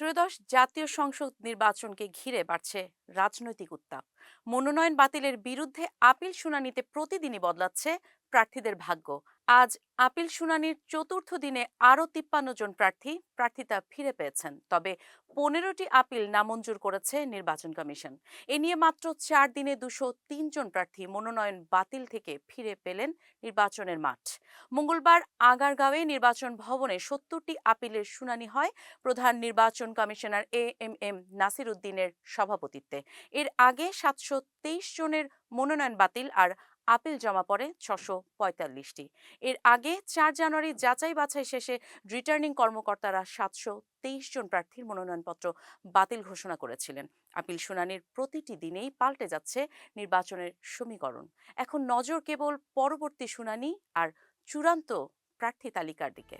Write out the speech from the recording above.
ত্রয়োদশ জাতীয় সংসদ নির্বাচনকে ঘিরে বাড়ছে রাজনৈতিক উত্তাপ। মনোনয়ন বাতিলের বিরুদ্ধে আপিল শুনানিতে প্রতিদিনই বদলাচ্ছে প্রার্থীদের ভাগ্য। আজ আপিল শুনানির চতুর্থ দিনে আরও 53 জন প্রার্থী প্রার্থিতা ফিরে পেয়েছেন, তবে 15টি আপিল নামঞ্জুর করেছে নির্বাচন কমিশন। এ নিয়ে মাত্র 4 দিনে 203 জন প্রার্থী মনোনয়ন বাতিল থেকে ফিরে পেলেন নির্বাচনের মাঠ। মঙ্গলবার আগারগাঁওয়ে নির্বাচন ভবনে 70টি আপিলের শুনানি হয় প্রধান নির্বাচন কমিশনার এম নাসির উদ্দিনের সভাপতিত্বে। এর আগে 723 জনের মনোনয়ন বাতিল আর আপিল জমা পড়ে 645টি। এর আগে 4 জানুয়ারি যাচাই বাছাই শেষে রিটার্নিং কর্মকর্তারা 723 জন প্রার্থীর মনোনয়নপত্র বাতিল ঘোষণা করেছিলেন। আপিল শুনানির প্রতিটি দিনেই পাল্টে যাচ্ছে নির্বাচনের সমীকরণ। এখন নজর কেবল পরবর্তী শুনানি আর চূড়ান্ত প্রার্থী তালিকার দিকে।